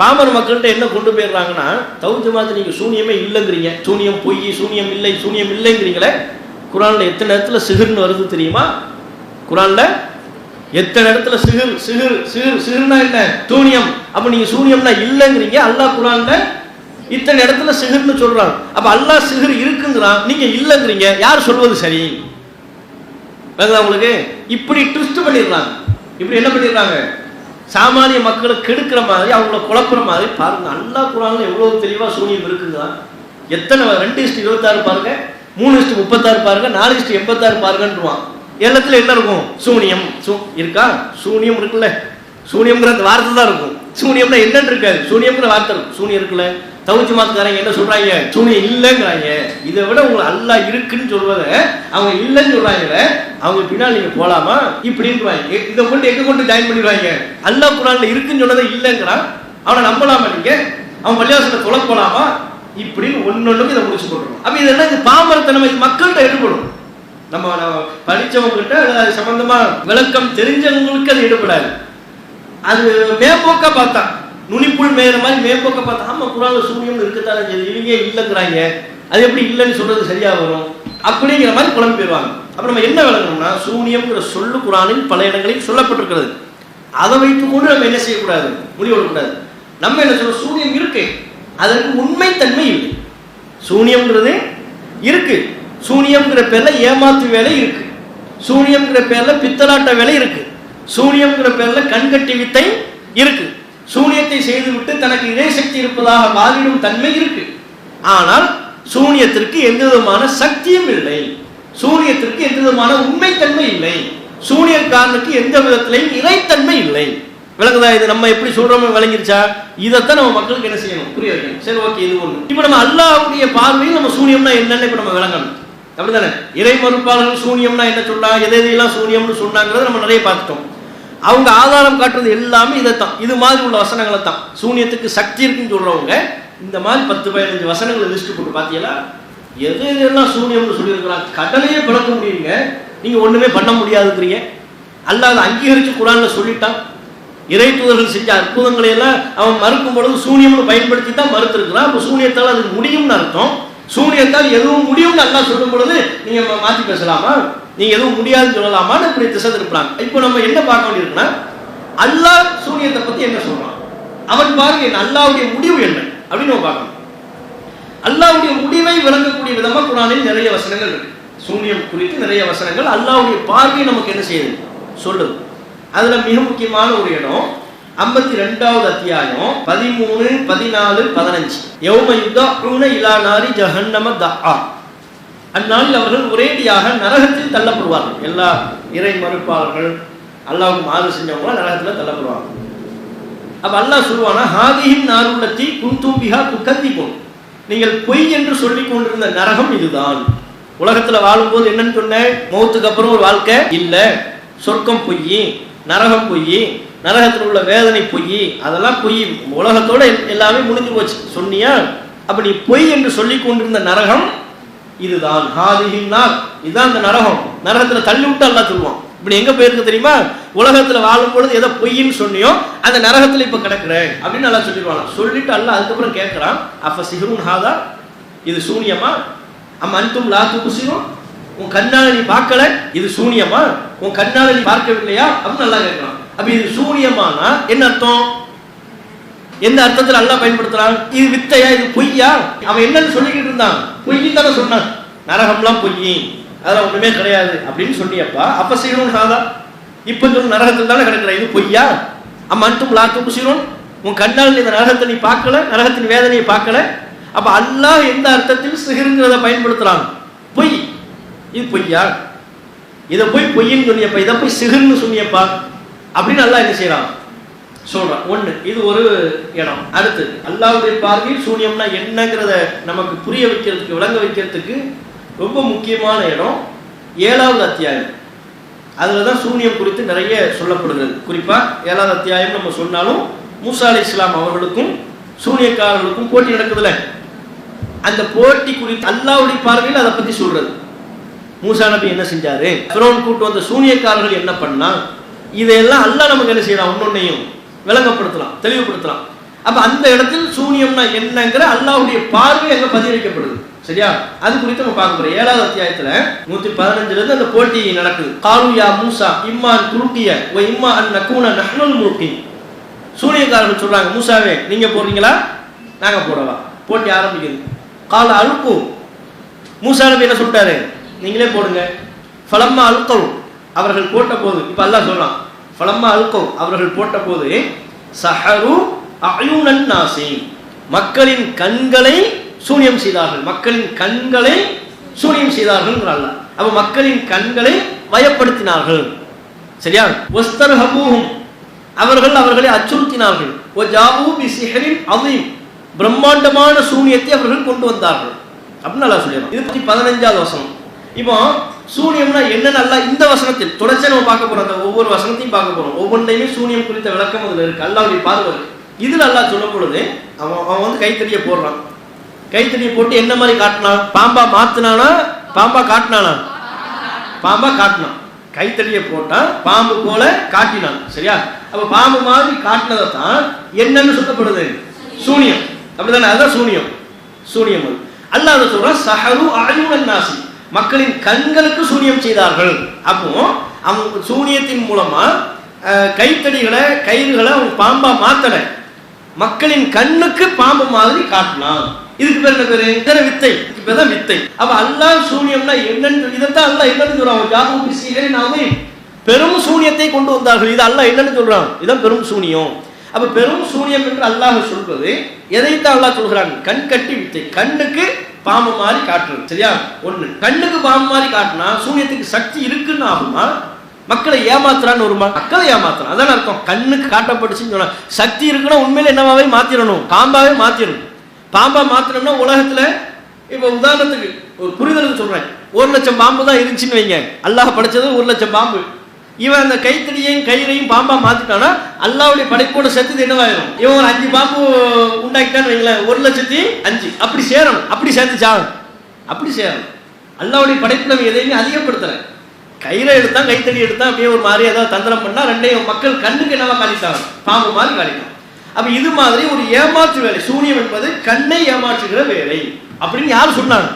பாமர மக்கள்கிட்ட என்ன கொண்டு போயிடுறாங்கன்னா, தௌஹீத் ஜமாத் நீங்க சூனியமே இல்லைங்கிறீங்க, சூனியம் பொய், சூனியம் இல்லைங்கிறீங்களே. குரான்ல எத்தனை இடத்துல சிஹர்னு வருது தெரியுமா? குரான்ல எத்தனை இடத்துல சிஹர்னா என்ன? சூனியம். அப்ப நீங்க சூனியம்னா இல்லைங்கிறீங்க. அல்லாஹ் குரான்ல இத்தனை இடத்துல சிஹர்னு சொல்றான். அப்ப அல்லாஹ் சிஹர் இருக்குங்கிறான், நீங்க இல்லைங்கிறீங்க. யார் சொல்வது சரி? உங்களுக்கு இப்படி ட்விஸ்ட் பண்ணிடுறாங்க. இப்படி என்ன பண்ணிடுறாங்க? சாமானிய மக்களை கெடுக்கிற மாதிரி, அவங்கள குழப்புற மாதிரி. பாருங்க, அல்லாஹ் குர்ஆன்ல எவ்வளவு தெளிவா சூனியம் இருக்குங்க. எத்தனை 2:26 பாருங்க, 3:36 பாருங்க, 4:86 பாருங்கன்றான். எல்லாத்துல என்ன இருக்கும்? சூனியம் இருக்கா? சூனியம் இருக்குல்ல, சூனியம்ங்கிற அந்த வார்த்தை தான் இருக்கும். சூனியம்னா என்னன்னு இருக்காது, சூனியம்ங்கிற வார்த்தை இருக்கும். சூனியம் இருக்குல்ல. தௌஹீத் ஜமாத்காரங்க என்ன சொல்றாங்க? சூனியம் இல்லைங்கிறாங்க. இதை விட உங்களுக்கு அல்லாஹ் இருக்குன்னு சொல்வத அவங்க இல்லைன்னு சொல்றாங்களே, அவங்க பின்னால் நீங்க போலாமா இப்படின்றாங்க. இதை கொண்டு எங்க கொண்டு ஜாயின் பண்ணிடுவாங்க. அல்லாஹ் குர்ஆன்ல இருக்குன்னு சொன்னதை இல்லைங்கிறான், அவனை நம்பலாமா நீங்க? அவன் பள்ளிவாசலை தொலை போலாமா இப்படின்னு ஒன்னொன்னுக்கு இதை முடிச்சு போட்டுருவோம். அப்ப இது என்ன? இது பாமரத்தனமை மக்கள்கிட்ட ஈடுபடும். நம்ம படிச்சவங்க கிட்ட அது சம்பந்தமா விளக்கம் தெரிஞ்சவங்களுக்கு அது ஈடுபடாது. அது மேம்போக்கா பார்த்தா, நுனிப்புள் மேற மாதிரி மேம்போக்க பார்த்தா, ஆமா குர்ஆன்ல சூனியம் இருக்கத்தானே, இவங்க இல்லைங்கிறாங்க, அது எப்படி இல்லைன்னு சொல்றது சரியா வரும் அப்படிங்கிற மாதிரி குழம்பு போயிடுவாங்க. அப்ப நம்ம என்ன விளங்கணும்னா, சூனியம்ங்கிற சொல்லு குர்ஆனில் பல இடங்களில் சொல்லப்பட்டிருக்கிறது. அதை வைத்துக் கொண்டு நம்ம என்ன செய்யக்கூடாது, முடிவெடுக்கக்கூடாது. நம்ம என்ன சொல்றோம்? சூனியம் இருக்கு, அதற்கு உண்மைத்தன்மை இல்லை. சூனியம்ங்கிறது இருக்கு, சூனியம்ங்கிற பேர்ல ஏமாத்து வேலை இருக்கு, சூனியம்ங்கிற பேர்ல பித்தலாட்ட வேலை இருக்கு, சூனியம்ங்கிற பேர்ல கண்கட்டி வித்தை இருக்கு, சூனியத்தை செய்துவிட்டு தனக்கு இறை சக்தி இருப்பதாக வாதிடும் தன்மை இருக்கு. ஆனால் சூனியத்திற்கு எந்த விதமான சக்தியும் இல்லை, சூனியத்திற்கு எந்த விதமான உண்மைத்தன்மை இல்லை, சூனியக்காரனுக்கு எந்த விதத்திலையும் இறைத்தன்மை இல்லை. விளக்குதா? இது நம்ம எப்படி சொல்றோம் விளங்கிருச்சா? இதைத்தான் நம்ம மக்களுக்கு என்ன செய்யணும், புரிய வைக்கணும். சரி, ஓகே, இது ஒண்ணு. இப்ப நம்ம அல்லாஹ்வுடைய பார்வையில் நம்ம சூனியம்னா என்னன்னு இப்ப நம்ம விளங்கணும். அப்படித்தானே? இறை மறுப்பாளர்கள் சூனியம்னா என்ன சொல்றாங்க, எதையெல்லாம் சூனியம்னு சொன்னாங்கிறத நம்ம நிறைய பார்த்துட்டோம். அவங்க ஆதாரம் காட்டுறது எல்லாமே இதைத்தான், இது மாதிரி உள்ள வசனங்களை தான். சூனியத்துக்கு சக்தி இருக்குன்னு சொல்றவங்க இந்த மாதிரி 10-15 வசனங்களை லிஸ்ட் போட்டு பார்த்தீங்களா, எதெல்லாம் சூனியம்னு சொல்லியிருக்கிறாங்க. கடலையே பிளக்க முடியுங்க, நீங்க ஒண்ணுமே பண்ண முடியாதுங்கிறீங்க. அல்லாஹ் அதை அங்கீகரிச்சு குர்ஆன்ல சொல்லிட்டான். இறை தூதர்கள் செஞ்ச அற்புதங்களை எல்லாம் அவன் மறுக்கும் பொழுது சூனியம்னு பயன்படுத்தி தான் மறுத்திருக்கிறான். அப்ப சூனியத்தால் அது முடியும்னு அர்த்தம். சூனியத்தால் எதுவும் முடியும்னு அல்லாஹ் சொல்லும் பொழுது நீங்க மாத்தி பேசலாமா? நீங்க எதுவும் முடியாதுன்னு சொல்லலாமான்னு இப்படி திசை திருப்புறாங்க. இப்போ நம்ம என்ன பார்க்க வேண்டியிருக்குன்னா, அல்லாஹ் சூனியத்தை பத்தி என்ன சொல்றான், அவன் பாருங்க அல்லாஹ்வுடைய முடிவு என்ன அப்படின்னு நம்ம பார்க்கணும். அல்லாஹ்வுடைய முடிவை விளங்கக்கூடிய விதமா குர்ஆனில் நிறைய வசனங்கள் இருக்கு. சூனியம் குறித்து நிறைய வசனங்கள் அல்லாஹ்வுடைய பார்வையை நமக்கு என்ன செய்யுது, சொல்லுது. அதுல மிக முக்கியமான ஒரு இடம் 52வது அத்தியாயம் 13, 14, 15. யௌம யுதஊன இலா நாரி ஜஹன்னம தஆ. அந்நாளில் அவர்கள் ஒரேடியாக நரகத்தில் தள்ளப்படுவார்கள். எல்லா இறை மறுப்பாளர்கள், அல்லாஹ்வுக்கு மாறு செஞ்சவங்க நரகத்தில் தள்ளப்படுவாங்க. அப்ப அல்லாஹ் சொல்லுவானா, ஹாதிஹின் நாருல்லதி குன்தும் பிஹா துகதிபுன். நீங்கள் பொய் என்று சொல்லிக் கொண்டிருந்த நரகம் இதுதான். உலகத்துல வாழும்போது என்னன்னு சொன்ன, மௌத்துக்கு அப்புறம் ஒரு வாழ்க்கை இல்ல, சொர்க்கம் பொய், நரகம் பொய், நரகத்தில் உள்ள வேதனை பொய், அதெல்லாம் பொய், உலகத்தோட எல்லாமே முடிஞ்சு போச்சு சொன்னியா. அப்ப நீ பொய் என்று சொல்லிக் கொண்டிருந்த நரகம் இதுதான். ஹாதிஹின் நார், இதுதான் அந்த நரகம். நரகத்துல தள்ளி விட்டு அல்லாஹ் சொல்லுவான். இப்படி எங்க போயிருக்கு தெரியுமா? உலகத்துல வாழும் பொழுது எதை பொய்ன்னு சொன்னியோ அந்த நரகத்துல இப்ப கிடக்குறேன் அப்படின்னு அல்லாஹ் சொல்லிடுவாங்க. சொல்லிட்டு அல்லாஹ் அதுக்கப்புறம் கேட்கிறான், அப்ப சிஹ்ருன் ஹாதா, இது சூனியமா? அம் அன்தும் லா துப்சிரூன், உன் கண்ணால நீ பார்க்கல, இது சூனியமா? உன் கண்ணால நீ பார்க்கவில்லையா அப்படின்னு அல்லாஹ் கேட்கிறான். அப்ப இது சூனியமானா என்ன அர்த்தம்? எந்த அர்த்தத்தில் அல்லாஹ் பயன்படுத்துறான்? இது வித்தையா, இது பொய்யா? அவன் என்னன்னு சொல்லிக்கிட்டு இருந்தான், பொய் தானே சொன்னான். நரகம்லாம் பொய், அதெல்லாம் ஒண்ணுமே கிடையாது அப்படின்னு சொன்னியப்பா. அப்ப சிஹ்ருன் ஹாதா, இப்ப சொல்ல நரகத்தில் தானே கிடக்குற, இது பொய்யா? அம் அன்தும் லா துப்சிரூன், உன் கண்ணால் இந்த நரகத்தை நீ பார்க்கல, நரகத்தின் வேதனையை பார்க்கல. அப்ப அல்லாஹ் எந்த அர்த்தத்தில் சிஹ்ருங்கிறத பயன்படுத்துறான்? பொய். இது பொய்யா? இதை போய் பொய்ன்னு சொன்னியப்பா, இதை போய் சிஹ்ருன்னு சொன்னியப்பா அப்படின்னு அல்லாஹ் என்ன செய்யறான், சொல்றான். ஒண்ணு, இது ஒரு இடம். அடுத்து, அல்லாஹ்வுடைய பார்வையில் சூனியம்னா என்னங்கிறத நமக்கு புரிய வைக்கிறதுக்கு, விளங்க வைக்கிறதுக்கு ரொம்ப முக்கியமான இடம் 7வது அத்தியாயம். அதுலதான் சூனியம் குறித்து நிறைய சொல்லப்படுகிறது. குறிப்பா 7வது அத்தியாயம் நம்ம சொன்னாலும் மூசா அலைஹிஸ்ஸலாம் அவர்களுக்கும் சூனியக்காரர்களுக்கும் போட்டி நடக்குதுல, அந்த போட்டி குறித்து அல்லாஹ்வுடைய பார்வையில் அதை பத்தி சொல்றது. மூசா நபி என்ன செஞ்சாரு, ஃபிரௌன் கூட்டு வந்த சூனியக்காரர்கள் என்ன பண்ணா, இதையெல்லாம் அல்லாஹ் நமக்கு என்ன செய்யறான், ஒன்னொன்னையும் விளங்கப்படுத்தலாம், தெளிவுபடுத்தலாம். அப்ப அந்த இடத்தில் சூனியம்னா என்னங்கிற அல்லாஹ்வுடைய பார்வை அங்க பதிலளிக்கப்படுது. சரியா? அது குறித்து நம்ம பார்க்க போறோம். 7வது அத்தியாயத்துல 115ல இருந்து அந்த போட்டி நடக்குது. காலு யா மூசா இம்மா அன் துல்கிய வ இம்மா அன் நகூன நஹ்னுல் முல்கின். சூனியக்காரர்கள் சொல்றாங்க, மூசாவே நீங்க போறீங்களா நாங்க போடவா? போட்டி ஆரம்பிக்குது. கால அல்கு, மூசா நபி என்ன சொல்லிட்டாரு, நீங்களே போடுங்க. ஃபலம்மா அல்கவ், அவர்கள் போட்ட போது, இப்ப அல்லாஹ் சொல்றான் ஃபலம்மா அல்கவ், அவர்கள் போட்ட போது சஹரு அயுனன் நாசி, மக்களின் கண்களை சூனியம் செய்தார்கள், மக்களின் கண்களை சூனியம் செய்தார்கள். அப்ப மக்களின் கண்களை வயப்படுத்தினார்கள். சரியா? வஸ்தர்ஹபூஹும், அவர்களை அச்சுறுத்தினார்கள். வஜாஊ பிசிஹ்ரின் அதீம், பிரம்மாண்டமான சூனியத்தை அவர்கள் கொண்டு வந்தார்கள் அப்படின்னு அல்லாஹ் சொல்லிடுறான். இது 15வது வசனம். இப்போ சூனியம்னா என்னன்னு அல்லாஹ் இந்த வசனத்தில் தொடர்ச்சியா நம்ம பார்க்க போறோம். அந்த ஒவ்வொரு வசனத்தையும் பார்க்க போறோம். ஒவ்வொன்றையுமே சூனியம் குறித்த விளக்கம் அதுல இருக்கு, அல்லாஹ்வுடைய பார்வை இருக்கு. இதுல அல்லாஹ் சொல்லும் பொழுது அவன் வந்து கைத்தடியை போடுறான். கைத்தடியை போட்டு என்ன மாதிரி காட்டினான்? பாம்பா மாத்தினானா பாம்பா காட்டினானா? பாம்பா காட்டினான். கைத்தடியை போட்டான், பாம்பு போல காட்டினான். சரியா? அப்ப பாம்பு மாதிரி காட்டினதை தான் என்னன்னு சொல்லப்படுது? சூனியம். அப்படிதானே? அதுதான் சூனியம். சூனியம் அல்லாஹ் அதை சொல்றான், சஹரு அயுனன் நாசி, மக்களின் கண்களுக்கு சூனியம் செய்தார்கள். அப்போ அவங்க சூனியத்தின் மூலமா கைத்தடிகளை கயிறுகளை அவங்க பாம்பா மாத்தல, மக்களின் கண்ணுக்கு பாம்பு மாதிரி காட்டினான். இதுக்கு பேர் என்ன பேரு? இதர வித்தை. இப்பதான் வித்தை. அப்ப அல்லாஹ் சூனியம்னா என்னன்னு, இதைத்தான் அல்லாஹ் என்னன்னு சொல்றான், பெரும் சூனியத்தை கொண்டு வந்தார்கள். இது அல்லாஹ் என்னன்னு சொல்றான், இதான் பெரும் சூனியம். அப்ப பெரும் சூனியம் என்று அல்லாஹ் சொல்வது எதைத்தான் அல்லாஹ் சொல்கிறான்? கண் கட்டி வித்தை, கண்ணுக்கு பாம்பு மாதிரி காட்டுறது. சரியா? ஒண்ணு, கண்ணுக்கு பாம்பு மாதிரி காட்டினா சூனியத்துக்கு சக்தி இருக்குன்னு ஆகுமா? மக்களை ஏமாத்துறான்னு வருமா? மக்களை ஏமாத்துறான், அதான் அர்த்தம். கண்ணுக்கு காட்டப்பட்டுச்சுன்னு சொன்னா சக்தி இருக்குன்னா உண்மையில என்னவாவே மாத்திரணும், பாம்பாவே மாத்திரணும். பாம்பா மாத்திரம்னா உலகத்துல இப்ப உதாரணத்துக்கு ஒரு புரிதலுக்கு சொல்றேன், 1,00,000 பாம்பு தான் இருந்துச்சுன்னு வைங்க. அல்லாஹ் படைச்சது 1,00,000 பாம்பு. இவன் அந்த கைத்தடியையும் கயிறையும் பாம்பா மாத்திட்டானா அல்லாஹ்வுடைய படைப்போட சேர்த்து என்னவாயிரும்? இவன் ஒரு 5 பாம்பு உண்டாக்கிட்டான்னு வைங்களேன், 1,05,000 அப்படி சேரணும். அப்படி சேர்த்துச்சா? அப்படி சேரணும். அல்லாஹ்வுடைய படைப்புல எதையுமே அதிகப்படுத்துறேன். கயிறை எடுத்தான் கைத்தடி எடுத்தான் அப்படியே ஒரு மாதிரி ஏதாவது தந்திரம் பண்ணா ரெண்டையும் மக்கள் கண்ணுக்கு என்னவா காட்டிட்டாங்க? பாம்பு மாதிரி காட்டிட்டான். அப்ப இது மாதிரி ஒரு ஏமாற்று வேலை. சூனியம் என்பது கண்ணை ஏமாற்றுகிற வேலை அப்படின்னு யாரு சொன்னாங்க?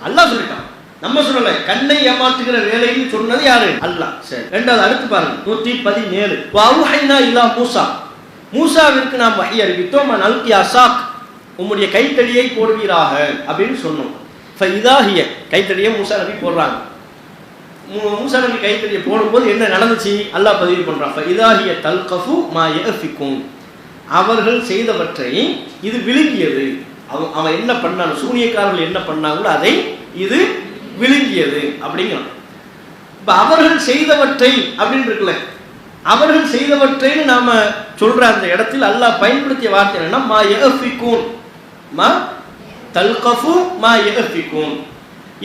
அல்லாஹ் சொல்லிட்டான், நம்ம சொல்லல. கண்ணை ஏமாற்றுகிற வேலைன்னு சொன்னது யாரு? அல்லாஹ். சரி, ரெண்டாவது அடுத்து பாருங்க 117. வஅவ்ஹைனா இலா மூசா, மூசாவிற்கு நாம் வஹி அறிவித்தோம், அல்கி அஸாக், உம்முடைய கைத்தடியை போடுவீராக அப்படின்னு சொன்னோம். ஃபஇதா ஹிய, கைத்தடியை மூசா நபி போடுறாங்க. மூசா நபி கைத்தடியை போடும்போது என்ன நடந்துச்சு அல்லாஹ் பதிவு பண்றான். ஃபஇதா ஹிய தல்கஃபு மா யஃபிகுன், அவர்கள் செய்தவற்றை இது விழுங்கியது. அவன் என்ன பண்ணான், சூனியக்காரர்கள் என்ன பண்ணாங்களோ அதை இது விழுங்கியது அப்படிங்கிறான். இப்ப அவர்கள் செய்தவற்றை அப்படின்னு இருக்குல்ல, அவர்கள் செய்தவற்றைன்னு நாம சொல்ற அந்த இடத்தில் அல்லாஹ் பயன்படுத்திய வார்த்தை என்னன்னா மா யஃபிகுன், மா தல்கஃபு மா யஃபிகுன்.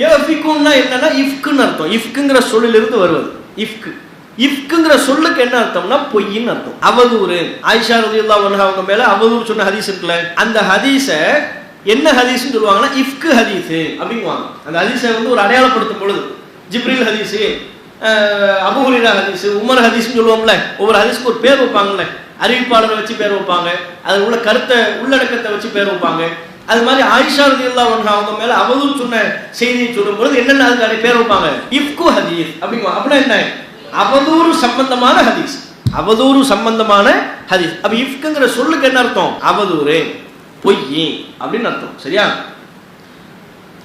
யஃபிகுன்னா என்னன்னா இஃப்க்குன்னு அர்த்தம். இஃப்க்குங்கிற சொல்லிலிருந்து வருவது இஃப்க்கு. இஃப்க்குங்கிற சொல்லுக்கு என்ன அர்த்தம்னா பொய்ன்னு அர்த்தம், அவதூறு. ஆயிஷா ரலியல்லாஹு அன்ஹா அவங்க மேல அவதூறு சொன்ன ஹதீஸ் இருக்குல்ல, அந்த ஹதீஸ என்ன ஹதீஸ்னு சொல்லுவாங்கன்னா இஃப்க்கு ஹதீஸ் அப்படிங்குவாங்க. அந்த ஹதீஸை வந்து ஒரு அடையாளப்படுத்தும் பொழுது ஜிப்ரீல் ஹதீஸ், அபூ ஹுரைரா ஹதீஸ், உமர் ஹதீஸ்னு சொல்லுவோம்ல, ஒவ்வொரு ஹதீஸ்க்கு ஒரு பேர் வைப்பாங்கல்ல, அறிவிப்பாளரை வச்சு பேர் வைப்பாங்க, அது உள்ள கருத்தை உள்ளடக்கத்தை வச்சு பேர் வைப்பாங்க. அது மாதிரி ஆயிஷா ரலியல்லாஹு அன்ஹா அவங்க மேல அவதூறு சொன்ன செய்தியை சொல்லும் பொழுது என்னென்ன அதுக்கு பேர் வைப்பாங்க? இஃப்கு ஹதீஸ் அப்படிங்குவாங்க. அப்படின்னா என்ன? அவதூறு சம்பந்தமான ஹதீஸ், அவதூறு சம்பந்தமான ஹதீஸ். அப்ப இஃப்க்குங்கிற சொல்லுக்கு என்ன அர்த்தம்? அவதூறு, பொய் அப்படின்னு அர்த்தம். சரியா?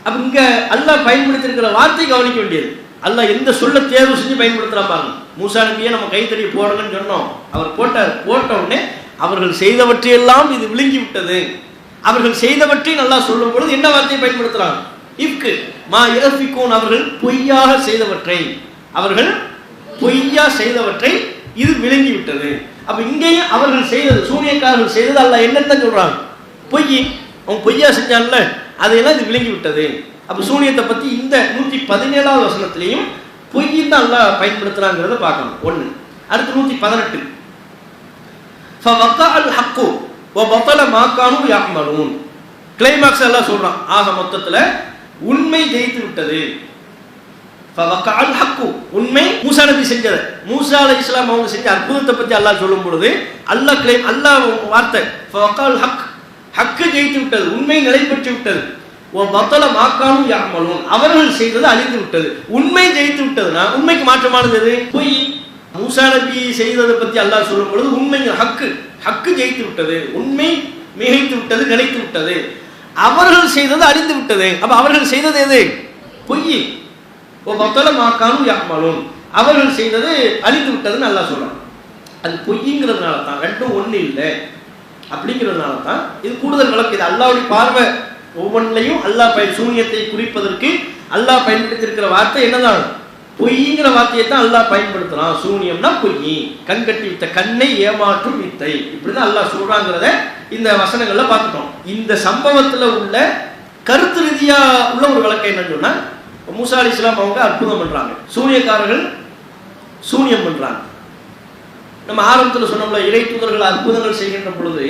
அப்ப இங்க அல்லாஹ் பயன்படுத்தி இருக்கிற வார்த்தை கவனிக்க வேண்டியது. அல்லாஹ் எந்த சொல்ல தேர்வு செஞ்சு பயன்படுத்துறா பாருங்க. மூசா நபியே நம்ம கைத்தடி போடுங்கன்னு சொன்னோம், அவர் போட்டார். போட்ட உடனே அவர்கள் செய்தவற்றையெல்லாம் இது விழுங்கி விட்டது. அவர்கள் செய்தவற்றை நல்லா சொல்லும் பொழுது என்ன வார்த்தையை பயன்படுத்துறாங்க? இஃப்கு மா யஃபிகுன், அவர்கள் பொய்யாக செய்தவற்றை, அவர்கள் பொய்யா செய்தவற்றை இது விளங்கி விட்டது. அப்ப இங்கேயும் அவர்கள் செய்தது, சூனியக்காரர்கள் செய்தது அல்லாஹ் என்னன்னு சொல்றாங்க? பொய். அவன் பொய்யா செஞ்சான்ல, அதையெல்லாம் இது விளங்கி விட்டது. அப்ப சூனியத்தை பத்தி இந்த 117வது வசனத்திலையும் பொய்யின் தான் அல்லாஹ் பயன்படுத்துறாங்கிறத பார்க்கணும். ஒண்ணு. அடுத்து 118. ஃபவகா அல் ஹக்கு வபதல மா கானூ யஅமலூன். கிளைமாக்ஸ் எல்லாம் சொல்றான். ஆக மொத்தத்துல உண்மை ஜெயித்து விட்டது. ஃபவகஅல் ஹக்கு, உண்மை மூசா நபி செஞ்சது. மூசா அலைஹிஸ்ஸலாம் அவங்க செஞ்ச அற்புதத்தை பத்தி அல்லாஹ் சொல்லும் பொழுது அல்லாஹ் வார்த்தை ஃபவகஅல் ஹக், ஹக்கு ஜெயித்து விட்டது, உண்மை நிலை பெற்று விட்டது. வபதல மா கானூ யஅமலூன், அவர்கள் செய்தது அழிந்து விட்டது. உண்மை ஜெயித்து விட்டதுனா உண்மைக்கு மாற்றமானது எது? பொய். மூசா நபி செய்ததை பத்தி அல்லாஹ் சொல்லும் பொழுது உண்மை ஹக்கு ஜெயித்து விட்டது, உண்மை மிகைத்து விட்டது, நிலைத்து விட்டது. அவர்கள் செய்தது அழிந்து விட்டது. அப்ப அவர்கள் செய்தது எது? பொய். வபதல மா கானூ யஅமலூன், அவர்கள் செய்தது அழிந்து விட்டதுன்னு அல்லாஹ் சொல்றான். அது பொய்ங்கிறதுனால தான், ரெண்டும் ஒண்ணு இல்லை அப்படிங்கிறதுனால தான் இது கூடுதல் விளக்கு. இது அல்லாஹ்வுடைய பார்வை. ஒவ்வொன்றையும் அல்லாஹ் சூனியத்தை குறிப்பதற்கு அல்லாஹ் பயன்படுத்தியிருக்கிற வார்த்தை என்னதான்? பொய்ங்கிற வார்த்தையை தான் அல்லாஹ் பயன்படுத்துறான். சூனியம்னா பொய், கண்கட்டி வித்த, கண்ணை ஏமாற்றும் வித்தை, இப்படிதான் அல்லாஹ் சொல்றாங்கிறத இந்த வசனங்கள்ல பார்த்துட்டோம். இந்த சம்பவத்துல உள்ள கருத்து ரீதியா உள்ள ஒரு விளக்கம் என்னன்னு சொன்னா, மூசா அலைஹிஸ்ஸலாம் அவங்க அற்புதம் பண்றாங்க, சூனியக்காரர்கள் சூனியம் பண்றாங்க. நம்ம ஆரம்பத்தில் சொன்னோம்ல, இறை தூதர்கள் அற்புதங்கள் செய்கின்ற பொழுது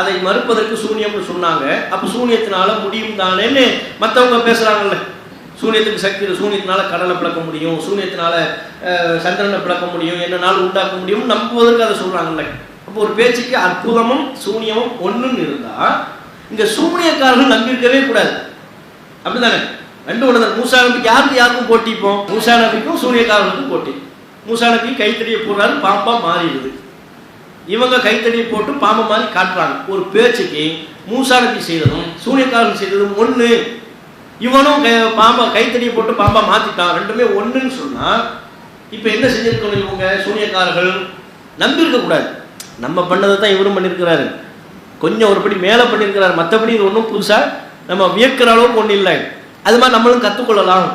அதை மறுப்பதற்கு சூனியம்னு சொன்னாங்க. அப்ப சூனியத்தினால முடியும் தானேன்னு மற்றவங்க பேசுறாங்கல்ல. சூனியத்துக்கு சக்தி, சூனியத்தினால கடலை பிளக்க முடியும், சூனியத்தினால சந்திரனை பிளக்க முடியும், என்னனாலும் உண்டாக்க முடியும் நம்புவதற்கு அதை சொல்றாங்கல்ல. அப்போ ஒரு பேச்சுக்கு அற்புதமும் சூனியமும் ஒண்ணுன்னு இருந்தா இங்க சூனியக்காரர்கள் நம்பியிருக்கவே கூடாது. அப்படிதானே? ரெண்டு ஒன்று. மூசா நபிக்கு யாருக்கும் போட்டி? இப்போ மூசா நபிக்கும் சூனியக்காரர்களுக்கும் போட்டி. மூசா நபி கைத்தடியை போடுறாரு, பாம்பா மாறிடுது. இவங்க கைத்தடியை போட்டு பாம்பை மாதிரி காட்டுறாங்க. ஒரு பேச்சுக்கு மூசா நபி செய்ததும் சூனியக்காரர்கள் செய்ததும் ஒண்ணு. இவனும் பாம்பா கைத்தடியை போட்டு பாம்பா மாத்திட்டான், ரெண்டுமே ஒண்ணுன்னு சொன்னா இப்ப என்ன செஞ்சிருக்கணும்? இவங்க சூனியக்காரர்கள் நம்பி இருக்க கூடாது. நம்ம பண்ணதை தான் இவரும் பண்ணியிருக்கிறாரு, கொஞ்சம் ஒருபடி மேலே பண்ணியிருக்கிறாரு. மற்றபடி இது ஒன்றும் புதுசா நம்ம வியக்கிற அளவுக்கு ஒன்றும் இல்லை. அது மாதிரி நம்மளும் கற்றுக்கொள்ளலாம்.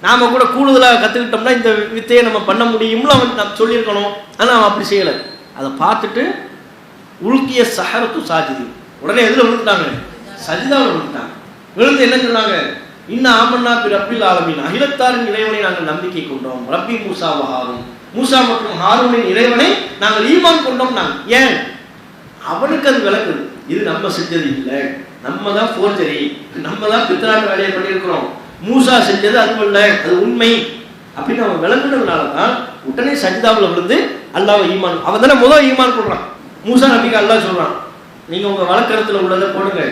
நாம கூட கூடுதலாக கற்றுக்கிட்டோம்னா இந்த வித்தையை நம்ம பண்ண முடியும்னு அவன் நம்ம சொல்லியிருக்கணும். ஆனால் அவன் அப்படி செய்யலை. அதை பார்த்துட்டு உல்கிய சஹரத்து சாஜிதி, உடனே எதில் விழுந்துட்டாங்க? சஜிதாவில் விழுந்துட்டாங்க. விழுந்து என்ன சொன்னாங்க? இன்னும் ஆமன்னா ரப்பில் ஆலமீன், அகிலத்தாரின் இறைவனை நாங்கள் நம்பிக்கை கொண்டோம். ரப்பி மூசா ஹாரூன், மூசா மற்றும் ஹாரூனின் இறைவனை நாங்கள் ஈமான் கொண்டோம். நாங்கள் ஏன்? அவனுக்கு அது விளக்குது, இது நம்ம செஞ்சது இல்லை, நம்ம தான் ஃபோர்ஜரி, நம்ம தான் பித்ராட்டு வேலையை பண்ணியிருக்கிறோம், மூசா செஞ்சது அதுவல்ல, அது உண்மை அப்படின்னு அவன் விளங்குனதுனால தான் உடனே சஜிதாவில் விழுந்து அல்லாஹ்வை ஈமான், அவன் தானே முதல் ஈமான் கொள்றான். மூசா நபிக்கு அல்லாஹ் சொல்றான், நீங்க உங்க வழக்கரத்துல உள்ளதை போடுங்க,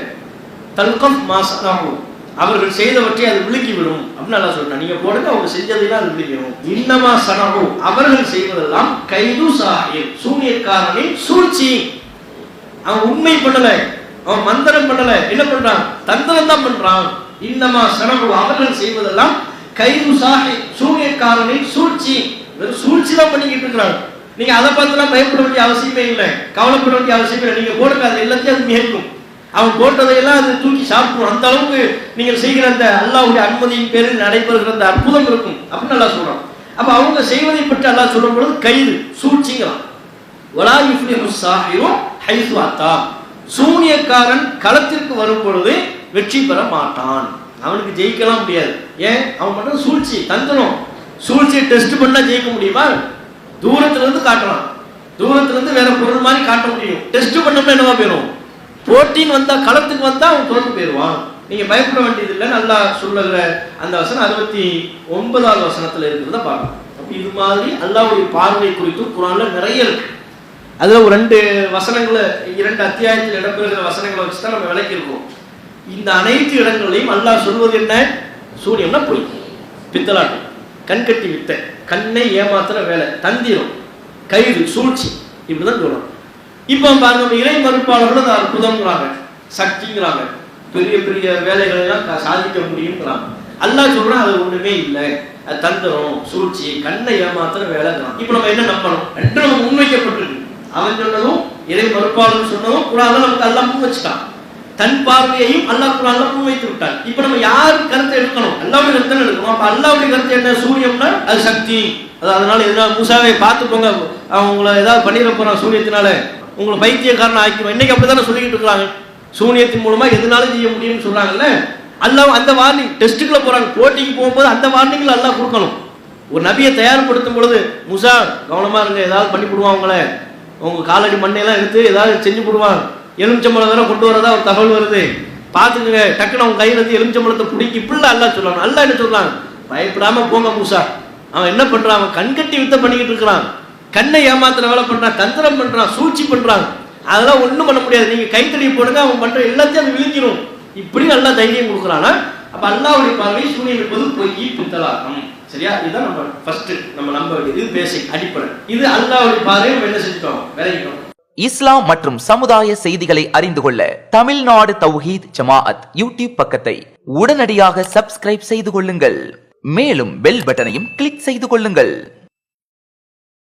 தல்கம் மாசனாகும், அவர்கள் செய்தவற்றை அது விழுக்கி விடும் அப்படின்னு அல்லாஹ் சொல்றான். நீங்க போடுங்க, அவங்க செஞ்சதையும் அது விழுக்கிடும். இன்னமா சனகு, அவர்கள் செய்வதெல்லாம் கைது சாஹிர், சூனியக்காரனின் சூழ்ச்சி. அவன் உண்மை பண்ணல, அவன் மந்திரம் பண்ணல, என்ன பண்றான்? தந்திரம் தான் பண்றான். இன்னமா சனகு, அவர்கள் செய்வதெல்லாம் கைது சாஹிர், சூனியக்காரனின் சூழ்ச்சி. வெறும் சூழ்ச்சி தான் பண்ணிக்கிட்டு இருக்கிறாங்க. நீங்க அதை பார்த்துலாம் பயப்பட வேண்டிய அவசியமே இல்லை, கவலைப்பட வேண்டிய அவசியமே இல்லை. நீங்க போடுங்க, அது எல்லாத்தையும் அது மேற்கும். அவன் போட்டதையெல்லாம் அது தூக்கி சாப்பிடும். அந்த அளவுக்கு நீங்கள் செய்கிற அந்த அல்லாஹ்வுடைய அனுமதியின் பேரில் நடைபெறுகிற அந்த அற்புதம் இருக்கும் அப்படின்னு அல்லாஹ் சொல்றான். அப்ப அவங்க செய்வதை பற்றி அல்லாஹ் சொல்லும் பொழுது கைது, சூழ்ச்சிங்கிறான். வலா யுஃப்லிஹு ஸாஹிரு ஹைஸு அத்தா, சூனியக்காரன் களத்திற்கு வரும் பொழுது வெற்றி பெற மாட்டான், அவனுக்கு ஜெயிக்கலாம் முடியாது. ஏன்? அவன் மட்டும் சூழ்ச்சி, தந்திரம். சூழ்ச்சியை டெஸ்ட் பண்ணா ஜெயிக்க முடியுமா? தூரத்துல இருந்து காட்டலாம், தூரத்துல இருந்து வேற பொருள் மாதிரி காட்ட முடியும். டெஸ்ட் பண்ணோம்னா என்னவா போயிடும்? போட்டின்னு வந்தா, களத்துக்கு வந்தா அவன் தோற்று போயிடுவான். நீங்க பயப்பட வேண்டியது இல்லைன்னு அல்லாஹ் சொல்லுகிற அந்த வசனம் 69வது வசனத்துல இருக்கிறத பார்க்கலாம். அப்ப இது மாதிரி அல்லாஹ்வுடைய பார்வை குறித்து குர்ஆன்ல நிறைய இருக்கு. அதுல ஒரு 2 வசனங்களை, 2 அத்தியாயத்தில் இடம்பெறுகிற வசனங்களை வச்சுதான் நம்ம விளக்கி இருக்கோம். இந்த அனைத்து இடங்களையும் அல்லாஹ் சொல்வது என்ன? சூரியம்னா பொய், பித்தலாட்டம், கண்கட்டி வித்தை, கண்ணை ஏமாத்துற வேலை, தந்திரம், கைது, சூழ்ச்சி, இப்படிதான் சொல்லணும். இப்போ பாருங்க, இறை மறுப்பாளர்கள் அது அற்புதம்ங்கிறாங்க, சக்திங்கிறாங்க, பெரிய பெரிய வேலைகளை எல்லாம் சாதிக்க முடியுங்கிறாங்க. அல்லாஹ் சொல்றான் அது ஒண்ணுமே இல்லை, அது தந்திரம், சூழ்ச்சி, கண்ணை ஏமாத்துற வேலைங்கிறான். இப்போ நம்ம என்ன நம்பணும்? ரெண்டும் நம்ம முன்வைக்கப்பட்டிருக்கு. அவன் சொன்னதும் இறை மறுப்பாளர்கள் சொன்னதும் குர்ஆன்ல நமக்கு அல்லாஹ் முன் வச்சுட்டான். தன் பார்வையையும் அல்லாஹ் குர்ஆன்ல முன் வைத்து விட்டான். இப்போ நம்ம யார் கருத்தை எடுக்கணும்? அல்லாஹ்வுடைய கருத்தை எடுக்கணும். அப்ப அல்லாஹ்வுடைய கருத்து என்ன? சூரியம்னா அது சக்தி. அதனால எதனால மூசாவை பார்த்துக்கோங்க, அவன் உங்களை ஏதாவது பண்ணிட போறான், சூரியத்தினால உங்களை பைத்தியக்காரன் ஆக்கிடுவான். இன்னைக்கு அப்படித்தானே சொல்லிக்கிட்டு இருக்கிறாங்க. சூனியத்தின் மூலமா எதுனாலும் செய்ய முடியும்னு சொல்றாங்கல்ல. அல்லாஹ் அந்த வார்னிங், டெஸ்ட்டுக்குள்ள போறாங்க, போட்டிக்கு போகும்போது அந்த வார்னிங்ல அல்லாஹ் கொடுக்கணும். ஒரு நபியை தயார்படுத்தும் பொழுது, மூசா கவனமா இருங்க, ஏதாவது பண்ணி போடுவான், உங்களை உங்க காலடி மண்ணையெல்லாம் எடுத்து ஏதாவது செஞ்சு போடுவான், எலுமிச்சம்பழம் வேற கொண்டு வரதா ஒரு தகவல் வருது, பார்த்துக்குங்க, டக்குன்னு அவங்க கையில இருந்து எலுமிச்சம்பழத்தை பிடிக்கி, இப்படிலாம் அல்லாஹ் சொல்லணும். அல்லாஹ் என்ன சொல்றாங்க? பயப்படாம போங்க மூசா. அவன் என்ன பண்றான்? அவன் கண்கட்டி வித்த பண்ணிக்கிட்டு இருக்கிறான், கண்ணை ஏமாத்துற வேலை பண்றான், தந்திரம் பண்றான், சூழ்ச்சி பண்றான். அதெல்லாம் ஒண்ணும் பண்ண முடியாது. நீங்க கைத்தறி போடுங்க, அவன் பண்ற எல்லாத்தையும் அவன் விழுங்கிடும். இப்படி நல்லா தைரியம் கொடுக்குறானா? அப்ப அல்லாஹ்வுடைய பார்வை சூனியம் என்பது பொய், பித்தலாட்டம். சரியா? இதுதான் நம்ம ஃபர்ஸ்ட் நம்ம நம்ப வேண்டியது. இது பேசிக் அடிப்படை. இது அல்லாஹ்வுடைய பார்வை. நம்ம என்ன செஞ்சிட்டோம்? விலகிட்டோம். இஸ்லாம் மற்றும் சமுதாய செய்திகளை அறிந்து கொள்ள தமிழ்நாடு தௌஹீத் ஜமாஅத் யூடியூப் பக்கத்தை உடனடியாக சப்ஸ்கிரைப் செய்து கொள்ளுங்கள். மேலும் பெல் பட்டனையும் கிளிக் செய்து கொள்ளுங்கள்.